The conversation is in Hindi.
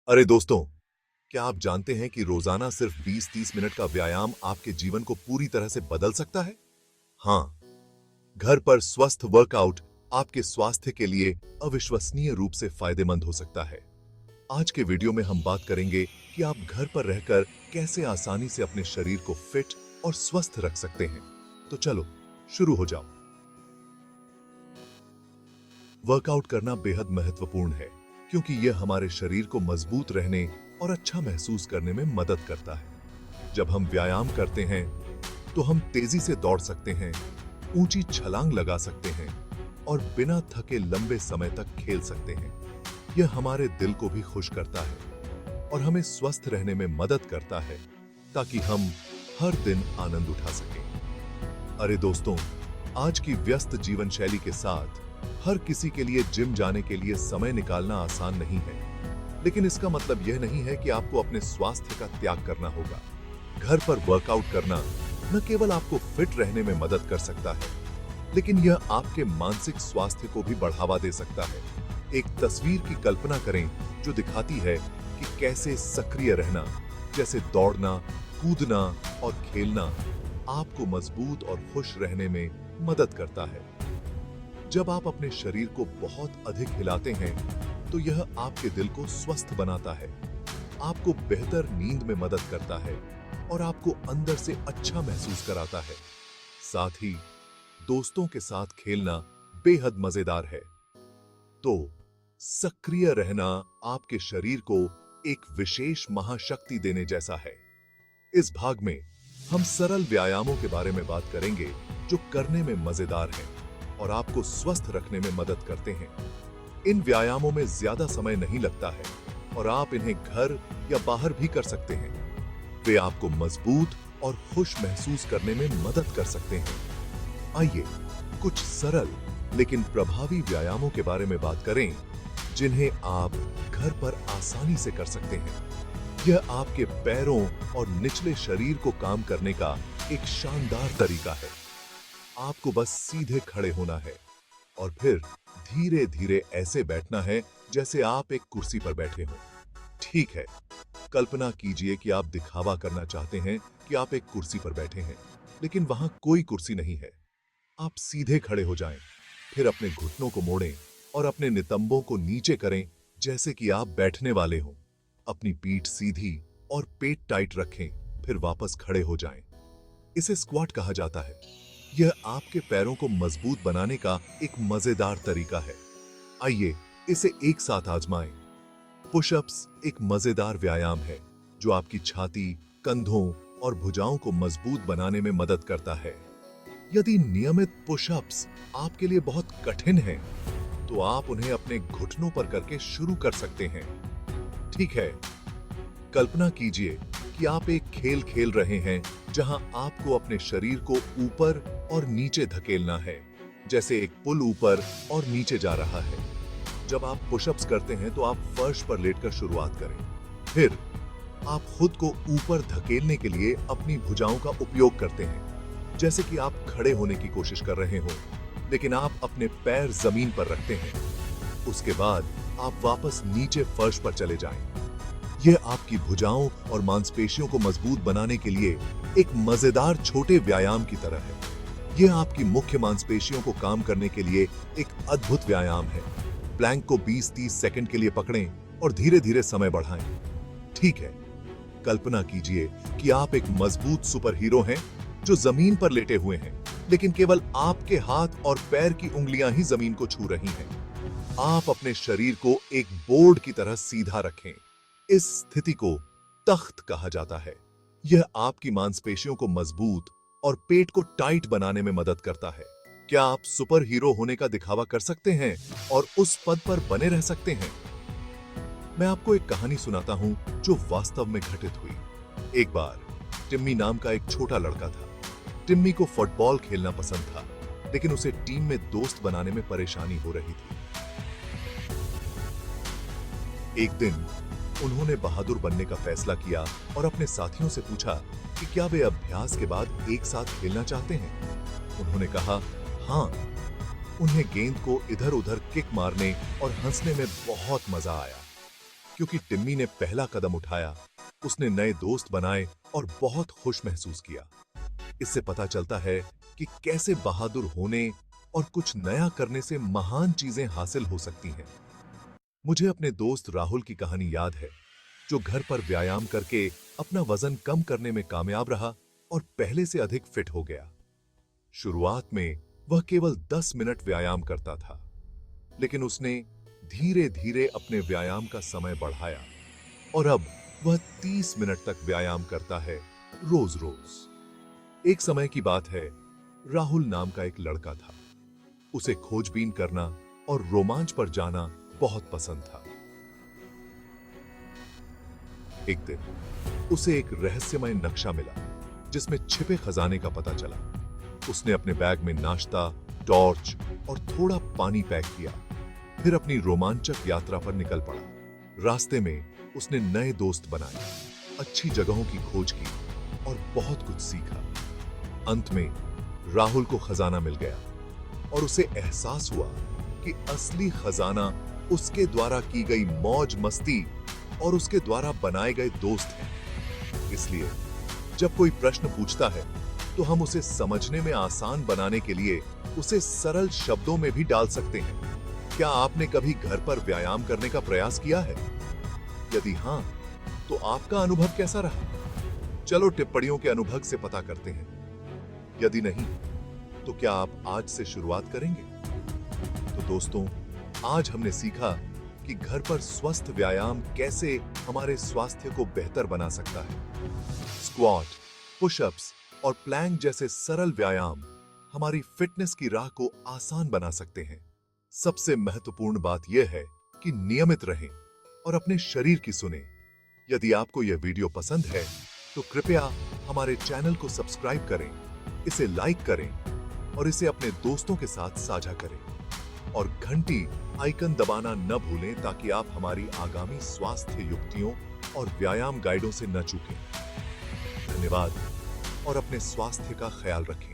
अरे दोस्तों, क्या आप जानते हैं कि रोजाना सिर्फ 20-30 मिनट का व्यायाम आपके जीवन को पूरी तरह से बदल सकता है? हाँ, घर पर स्वस्थ वर्कआउट आपके स्वास्थ्य के लिए अविश्वसनीय रूप से फायदेमंद हो सकता है। आज के वीडियो में हम बात करेंगे कि आप घर पर रहकर कैसे आसानी से अपने शरीर को फिट और स्वस्थ रख सकते हैं। तो चलो, शुरू हो जाओ। वर्कआउट करना बेहद महत्वपूर्ण है क्योंकि यह हमारे शरीर को मजबूत रहने और अच्छा महसूस करने में मदद करता है। जब हम व्यायाम करते हैं तो हम तेजी से दौड़ सकते हैं, ऊंची छलांग लगा सकते हैं और बिना थके लंबे समय तक खेल सकते हैं। यह हमारे दिल को भी खुश करता है और हमें स्वस्थ रहने में मदद करता है ताकि हम हर दिन आनंद उठा सकें। अरे दोस्तों, आज की व्यस्त जीवन शैली के साथ हर किसी के लिए जिम जाने के लिए समय निकालना आसान नहीं है, लेकिन इसका मतलब यह नहीं है कि आपको अपने स्वास्थ्य का त्याग करना होगा। घर पर वर्कआउट करना न केवल आपको फिट रहने में मदद कर सकता है, लेकिन यह आपके मानसिक स्वास्थ्य को भी बढ़ावा दे सकता है। एक तस्वीर की कल्पना करें जो दिखाती है कि कैसे सक्रिय रहना, जैसे दौड़ना, कूदना और खेलना, आपको मजबूत और खुश रहने में मदद करता है। जब आप अपने शरीर को बहुत अधिक हिलाते हैं तो यह आपके दिल को स्वस्थ बनाता है, आपको बेहतर नींद में मदद करता है और आपको अंदर से अच्छा महसूस कराता है। साथ ही दोस्तों के साथ खेलना बेहद मजेदार है। तो सक्रिय रहना आपके शरीर को एक विशेष महाशक्ति देने जैसा है। इस भाग में हम सरल व्यायामों के बारे में बात करेंगे जो करने में मजेदार हैं और आपको स्वस्थ रखने में मदद करते हैं। इन व्यायामों में ज्यादा समय नहीं लगता है और आप इन्हें घर या बाहर भी कर सकते हैं। वे आपको मजबूत और खुश महसूस करने में मदद कर सकते हैं। आइए कुछ सरल लेकिन प्रभावी व्यायामों के बारे में बात करें जिन्हें आप घर पर आसानी से कर सकते हैं। यह आपके पैरों और निचले शरीर को काम करने का एक शानदार तरीका है। आपको बस सीधे खड़े होना है और फिर धीरे धीरे ऐसे बैठना है जैसे आप एक कुर्सी पर बैठे हो। ठीक है, कल्पना कीजिए कि आप दिखावा करना चाहते हैं कि आप एक कुर्सी पर बैठे हैं, लेकिन वहां कोई कुर्सी नहीं है। आप सीधे खड़े हो जाएं, फिर अपने घुटनों को मोड़ें और अपने नितंबों को नीचे करें जैसे कि आप बैठने वाले हों। अपनी पीठ सीधी और पेट टाइट रखें, फिर वापस खड़े हो जाएं। इसे स्क्वाट कहा जाता है। यह आपके पैरों को मजबूत बनाने का एक मजेदार तरीका है। आइए इसे एक साथ आजमाएं। पुशअप्स एक मजेदार व्यायाम है जो आपकी छाती, कंधों और भुजाओं को मजबूत बनाने में मदद करता है। यदि नियमित पुशअप्स आपके लिए बहुत कठिन हैं, तो आप उन्हें अपने घुटनों पर करके शुरू कर सकते हैं। ठीक है, कल्पना कीजिए कि आप एक खेल खेल रहे हैं जहां आपको अपने शरीर को ऊपर और नीचे धकेलना है, जैसे एक पुल ऊपर और नीचे जा रहा है। जब आप पुशअप्स करते हैं तो आप फर्श पर लेटकर शुरुआत करें। फिर आप खुद को ऊपर धकेलने के लिए अपनी भुजाओं का उपयोग करते हैं, जैसे कि आप खड़े होने की कोशिश कर रहे हो, लेकिन आप अपने पैर जमीन पर रखते हैं। उसके बाद आप वापस नीचे फर्श पर चले जाएं। यह आपकी भुजाओं और मांसपेशियों को मजबूत बनाने के लिए एक मजेदार छोटे व्यायाम की तरह है। यह आपकी मुख्य मांसपेशियों को काम करने के लिए एक अद्भुत व्यायाम है। प्लैंक को 20-30 सेकंड के लिए पकड़ें और धीरे धीरे समय बढ़ाएं। ठीक है, कल्पना कीजिए कि आप एक मजबूत सुपर हीरो हैं जो जमीन पर लेटे हुए हैं, लेकिन केवल आपके हाथ और पैर की उंगलियां ही जमीन को छू रही हैं। आप अपने शरीर को एक बोर्ड की तरह सीधा रखें। इस स्थिति को तख्त कहा जाता है। यह आपकी मांसपेशियों को मजबूत और पेट को टाइट बनाने में मदद करता है। क्या आप सुपर हीरो होने का दिखावा कर सकते हैं और उस पद पर बने रह सकते हैं? मैं आपको एक कहानी सुनाता हूं जो वास्तव में घटित हुई। एक बार टिम्मी नाम का एक छोटा लड़का था। टिम्मी को फुटबॉल खेलना पसंद था, लेकिन उसे टीम में दोस्त बनाने में परेशानी हो रही थी। एक दिन उन्होंने बहादुर बनने का फैसला किया और अपने साथियों से पूछा कि क्या वे अभ्यास के बाद एक साथ खेलना चाहते हैं। उन्होंने कहा हाँ। उन्हें गेंद को इधर उधर किक मारने और हंसने में बहुत मजा आया। क्योंकि टिम्मी ने पहला कदम उठाया, उसने नए दोस्त बनाए और बहुत खुश महसूस किया। इससे पता चलता है कि कैसे बहादुर होने और कुछ नया करने से महान चीजें हासिल हो सकती हैं। मुझे अपने दोस्त राहुल की कहानी याद है, जो घर पर व्यायाम करके अपना वजन कम करने में कामयाब रहा और पहले से अधिक फिट हो गया। शुरुआत में वह केवल 10 मिनट व्यायाम करता था, लेकिन उसने धीरे धीरे अपने व्यायाम का समय बढ़ाया और अब वह 30 मिनट तक व्यायाम करता है रोज रोज। एक समय की बात है, राहुल नाम का एक लड़का था। उसे खोजबीन करना और रोमांच पर जाना बहुत पसंद था। एक दिन उसे एक रहस्यमय नक्शा मिला, जिसमें छिपे खजाने का पता चला। उसने अपने बैग में नाश्ता, टॉर्च और थोड़ा पानी पैक किया, फिर अपनी रोमांचक यात्रा पर निकल पड़ा। रास्ते में उसने नए दोस्त बनाए, अच्छी जगहों की खोज की और बहुत कुछ सीखा। अंत में राहुल को खजाना मिल गया और उसे एहसास हुआ कि असली खजाना उसके द्वारा की गई मौज मस्ती और उसके द्वारा बनाए गए दोस्त हैं। इसलिए जब कोई प्रश्न पूछता है तो हम उसे समझने में आसान बनाने के लिए उसे सरल शब्दों में भी डाल सकते हैं। क्या आपने कभी घर पर व्यायाम करने का प्रयास किया है? यदि हां, तो आपका अनुभव कैसा रहा? चलो टिप्पणियों के अनुभव से पता करते हैं। यदि नहीं, तो क्या आप आज से शुरुआत करेंगे? तो दोस्तों, आज हमने सीखा कि घर पर स्वस्थ व्यायाम कैसे हमारे स्वास्थ्य को बेहतर बना सकता है। स्क्वाट, पुशअप्स और प्लैंक जैसे सरल व्यायाम हमारी फिटनेस की राह को आसान बना सकते हैं। सबसे महत्वपूर्ण बात यह है कि नियमित रहें और अपने शरीर की सुनें। यदि आपको यह वीडियो पसंद है, तो कृपया हमारे चैनल को सब्सक्राइब करें, इसे लाइक करें और इसे अपने दोस्तों के साथ साझा करें और घंटी आइकन दबाना न भूलें, ताकि आप हमारी आगामी स्वास्थ्य युक्तियों और व्यायाम गाइडों से न चूकें। धन्यवाद और अपने स्वास्थ्य का ख्याल रखें।